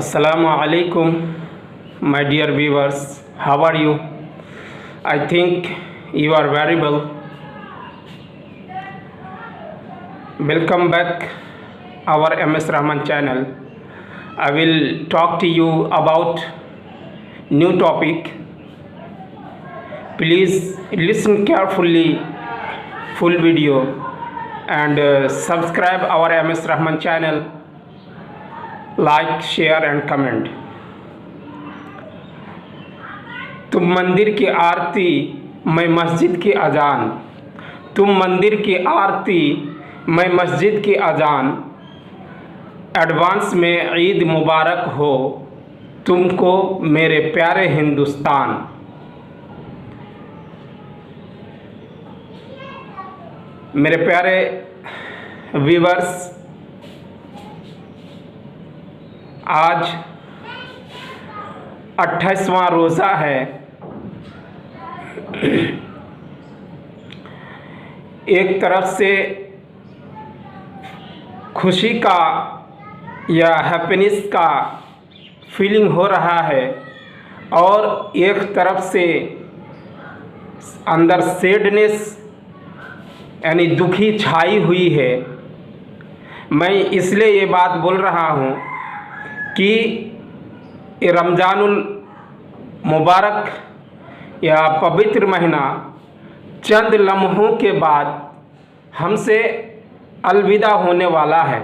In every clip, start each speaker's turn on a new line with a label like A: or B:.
A: Assalamu alaikum, my dear viewers. How are you? I think you are very well. Welcome back our MS Rahman channel. I will talk to you about new topic. Please listen carefully full video and subscribe our MS Rahman channel. Like share and comment. तुम मंदिर की आरती मैं मस्जिद की अजान, तुम मंदिर की आरती मैं मस्जिद की अजान। एडवांस में ईद मुबारक हो तुमको मेरे प्यारे हिंदुस्तान। मेरे प्यारे व्यूवर्स, आज 28वां रोज़ा है। एक तरफ से खुशी का या हैप्पीनेस का फीलिंग हो रहा है और एक तरफ से अंदर सैडनेस यानी दुखी छाई हुई है। मैं इसलिए ये बात बोल रहा हूँ कि रमज़ानुल मुबारक या पवित्र महीना चंद लम्हों के बाद हमसे अलविदा होने वाला है।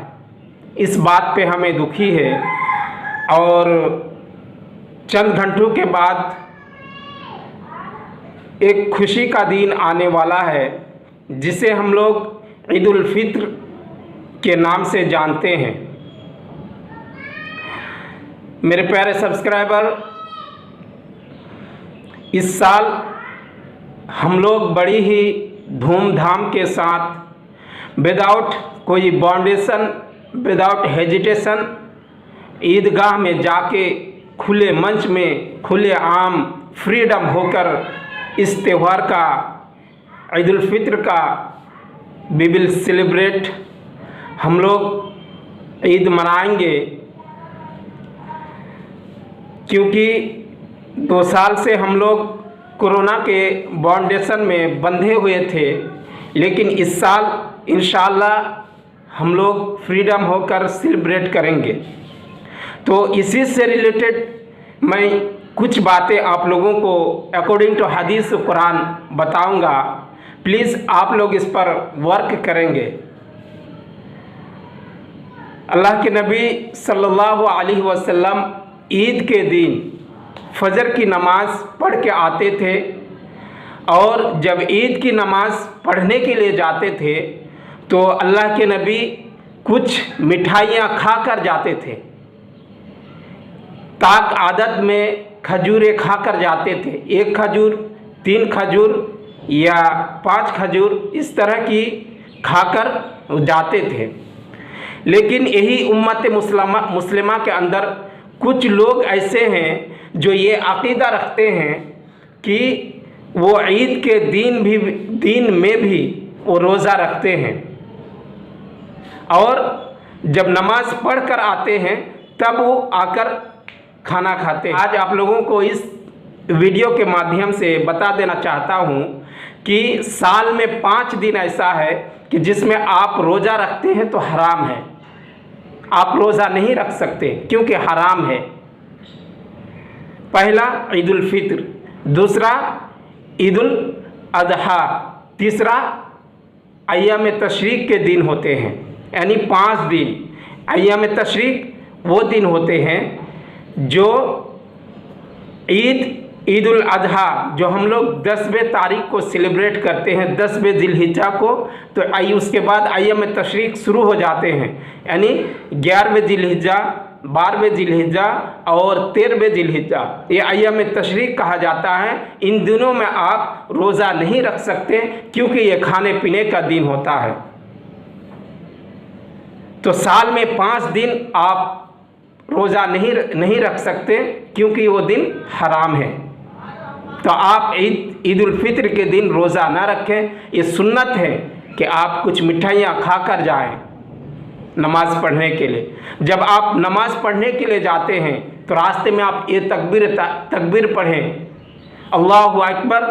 A: इस बात पे हमें दुखी है और चंद घंटों के बाद एक खुशी का दिन आने वाला है जिसे हम लोग ईद उल फित्र के नाम से जानते हैं। मेरे प्यारे सब्सक्राइबर, इस साल हम लोग बड़ी ही धूमधाम के साथ विदाउट कोई बाउंडेशन, विदाउट हेजिटेशन ईदगाह में जाके खुले मंच में खुले आम फ्रीडम होकर इस त्यौहार का, ईद उल फित्र का वी विल सेलिब्रेट। हम लोग ईद मनाएंगे क्योंकि 2 साल से हम लोग कोरोना के बाउंडेशन में बंधे हुए थे, लेकिन इस साल इंशाअल्लाह हम लोग फ्रीडम होकर सेलिब्रेट करेंगे। तो इसी से रिलेटेड मैं कुछ बातें आप लोगों को अकॉर्डिंग टू हदीस कुरान बताऊंगा। प्लीज़ आप लोग इस पर वर्क करेंगे। अल्लाह के नबी सल्लल्लाहु अलैहि वसल्लम ईद के दिन फजर की नमाज़ पढ़ के आते थे और जब ईद की नमाज़ पढ़ने के लिए जाते थे तो अल्लाह के नबी कुछ मिठाइयाँ खा कर जाते थे। ताक आदत में खजूरें खा कर जाते थे, 1 खजूर, 3 खजूर या 5 खजूर इस तरह की खाकर जाते थे। लेकिन यही उम्मत मुस्लिमा के अंदर कुछ लोग ऐसे हैं जो ये अक़ीदा रखते हैं कि वो ईद के दिन में भी वो रोज़ा रखते हैं और जब नमाज पढ़ कर आते हैं तब वो आकर खाना खाते हैं। आज आप लोगों को इस वीडियो के माध्यम से बता देना चाहता हूँ कि साल में 5 दिन ऐसा है कि जिसमें आप रोज़ा रखते हैं तो हराम है, आप रोज़ा नहीं रख सकते क्योंकि हराम है। पहला ईद उल फित्र, दूसरा ईद उल अज़हा, तीसरा अय्याम तशरीक के दिन होते हैं, यानी 5 दिन। अय्याम तशरीक वो दिन होते हैं जो ईद उल अज़हा जो हम लोग 10वें तारीख को सेलिब्रेट करते हैं, 10वें ज़िलहिज्जा को। तो उसके बाद अय्याम तशरीक शुरू हो जाते हैं, यानी 11वें ज़िलहिज्जा, 12वें ज़िलहिज्जा और 13वें ज़िलहिज्जा, ये अय्याम तशरीक कहा जाता है। इन दिनों में आप रोज़ा नहीं रख सकते क्योंकि ये खाने पीने का दिन होता है। तो साल में 5 दिन आप रोज़ा नहीं रख सकते क्योंकि वो दिन हराम है। तो आप ईद उल फित्र के दिन रोज़ा ना रखें। ये सुन्नत है कि आप कुछ मिठाइयाँ खा कर जाएँ। नमाज़ पढ़ने के लिए। जब आप नमाज़ पढ़ने के लिए जाते हैं तो रास्ते में आप ये तकबीर पढ़ें, अल्लाहु अकबर,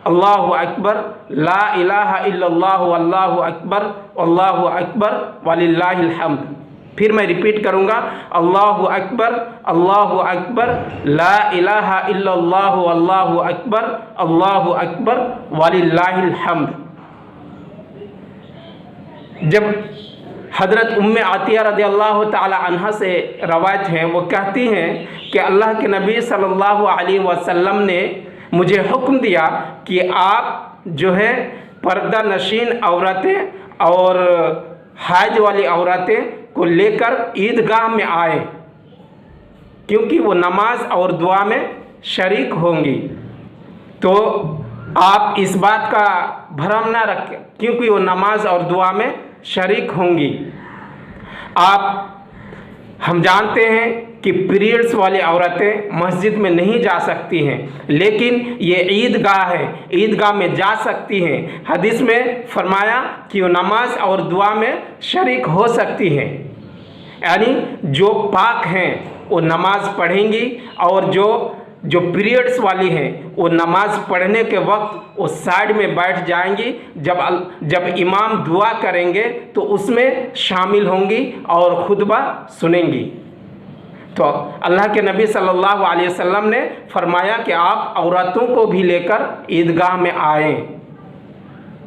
A: अल्लाहु अकबर, ला इलाहा इल्लल्लाहु अल्लाहु अकबर, अल्लाहु अकबर वलिल्लाहिल हम्द। फिर मैं रिपीट करूँगा, अल्लाहु अकबर, अल्लाहु अकबर, ला इलाहा इल्लल्लाहु अल्लाहु अकबर, अल्लाहु अकबर वलिल्लाहिल हम्द। जब हज़रत उम्मे आतिया रज़ियल्लाहु ताला अन्हा से रवायत है, वो कहती हैं कि अल्लाह के नबी सल्लल्लाहु अलैहि वसल्लम ने मुझे हुक्म दिया कि आप जो है पर्दा नशीन औरतें और हाज वाली औरतें को लेकर ईदगाह में आए, क्योंकि वो नमाज और दुआ में शरीक होंगी। तो आप इस बात का भरम ना रखें, क्योंकि वो नमाज और दुआ में शरीक होंगी। हम जानते हैं कि पीरियड्स वाली औरतें मस्जिद में नहीं जा सकती हैं, लेकिन ये ईदगाह है, ईदगाह में जा सकती हैं। हदीस में फरमाया कि वो नमाज और दुआ में शरीक हो सकती हैं, यानी जो पाक हैं वो नमाज पढ़ेंगी और जो पीरियड्स वाली हैं वो नमाज पढ़ने के वक्त वो साइड में बैठ जाएंगी। जब इमाम दुआ करेंगे तो उसमें शामिल होंगी और खुतबा सुनेंगी। तो अल्लाह के नबी सल्लल्लाहु अलैहि वसल्लम ने फरमाया कि आप औरतों को भी लेकर ईदगाह में आएँ,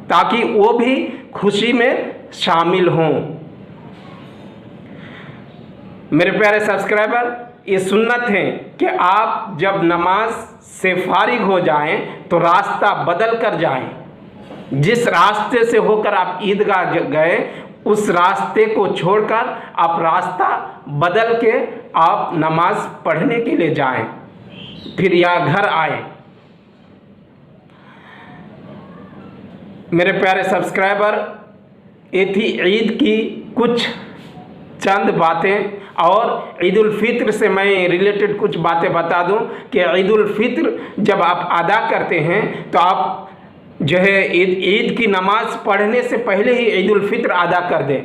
A: ताकि वो भी खुशी में शामिल हों। मेरे प्यारे सब्सक्राइबर, ये सुन्नत है कि आप जब नमाज से फारिग हो जाएं तो रास्ता बदल कर जाएं। जिस रास्ते से होकर आप ईदगाह गए उस रास्ते को छोड़कर आप रास्ता बदल के आप नमाज पढ़ने के लिए जाएं, फिर या घर आए। मेरे प्यारे सब्सक्राइबर, ये थी ईद की कुछ चंद बातें। और ईद उल फित्र से मैं रिलेटेड कुछ बातें बता दूं कि ईद उल फित्र जब आप अदा करते हैं तो आप जो है ईद की नमाज़ पढ़ने से पहले ही ईद उल फित्र अदा कर दें,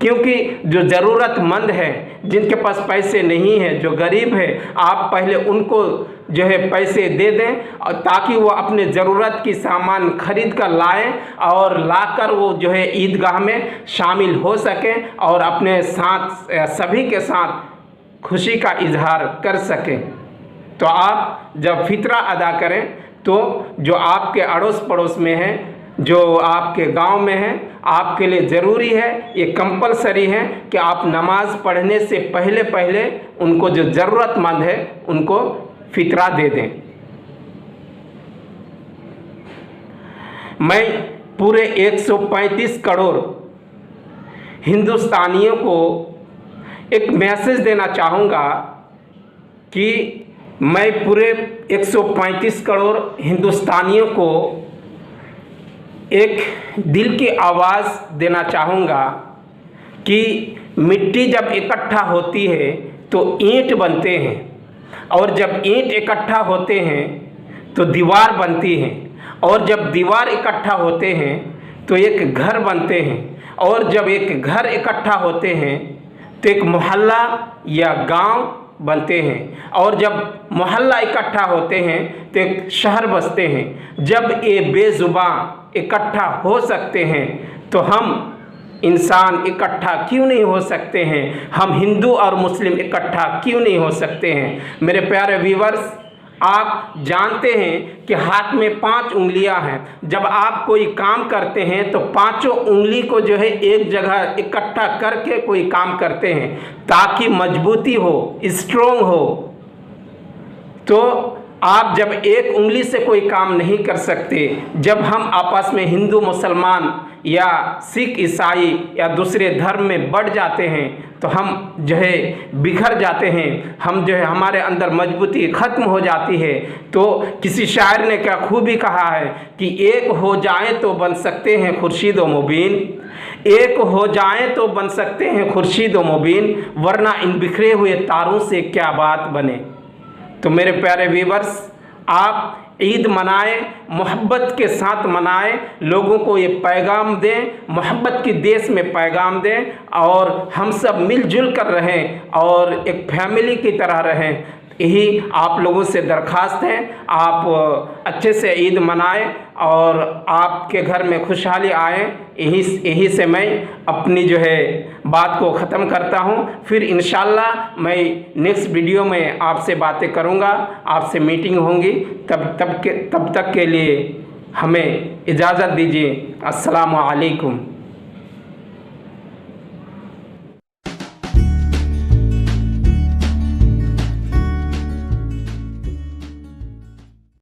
A: क्योंकि जो ज़रूरतमंद है, जिनके पास पैसे नहीं हैं, जो गरीब है, आप पहले उनको जो है पैसे दे दें और ताकि वो अपने ज़रूरत की सामान खरीद कर लाएँ और लाकर वो जो है ईदगाह में शामिल हो सकें और अपने साथ सभी के साथ खुशी का इजहार कर सकें। तो आप जब फितरा अदा करें तो जो आपके अड़ोस पड़ोस में हैं, जो आपके गांव में हैं, आपके लिए ज़रूरी है, ये कंपलसरी है कि आप नमाज़ पढ़ने से पहले उनको जो ज़रूरतमंद है उनको फितरा दे दें। मैं पूरे 135 करोड़ हिंदुस्तानियों को एक मैसेज देना चाहूँगा कि मैं पूरे 135 करोड़ हिंदुस्तानियों को एक दिल की आवाज़ देना चाहूँगा कि मिट्टी जब इकट्ठा होती है तो ईंट बनते हैं, और जब ईंट इकट्ठा होते हैं तो दीवार बनती हैं, और जब दीवार इकट्ठा होते हैं तो एक घर बनते हैं, और जब एक घर इकट्ठा होते हैं तो एक मोहल्ला या गांव बनते हैं, और जब मोहल्ला इकट्ठा होते हैं तो एक शहर बसते हैं। जब ये बेज़ुबान इकट्ठा हो सकते हैं तो हम इंसान इकट्ठा क्यों नहीं हो सकते हैं? हम हिंदू और मुस्लिम इकट्ठा क्यों नहीं हो सकते हैं? मेरे प्यारे व्यूवर्स, आप जानते हैं कि हाथ में 5 उंगलियां हैं। जब आप कोई काम करते हैं तो पांचों उंगली को जो है एक जगह इकट्ठा करके कोई काम करते हैं ताकि मजबूती हो, स्ट्रोंग हो। तो आप जब एक उंगली से कोई काम नहीं कर सकते, जब हम आपस में हिंदू मुसलमान या सिख ईसाई या दूसरे धर्म में बढ़ जाते हैं तो हम जो है बिखर जाते हैं, हम जो है हमारे अंदर मजबूती ख़त्म हो जाती है। तो किसी शायर ने क्या खूबी कहा है कि एक हो जाएं तो बन सकते हैं खुर्शीद व मुबीन, एक हो जाएं तो बन सकते हैं खुर्शीद व मुबीन, वरना इन बिखरे हुए तारों से क्या बात बने। तो मेरे प्यारे व्यूवर्स, आप ईद मनाएं, मोहब्बत के साथ मनाएं, लोगों को ये पैगाम दें, मोहब्बत की देश में पैगाम दें। और हम सब मिलजुल कर रहें और एक फैमिली की तरह रहें, यही आप लोगों से दरख्वास्त है। आप अच्छे से ईद मनाएं और आपके घर में खुशहाली आए, यही से मैं अपनी जो है बात को ख़त्म करता हूं। फिर इंशाल्लाह मैं नेक्स्ट वीडियो में आपसे बातें करूंगा, आपसे मीटिंग होंगी। तब तक के लिए हमें इजाज़त दीजिए। अस्सलामु अलैकुम।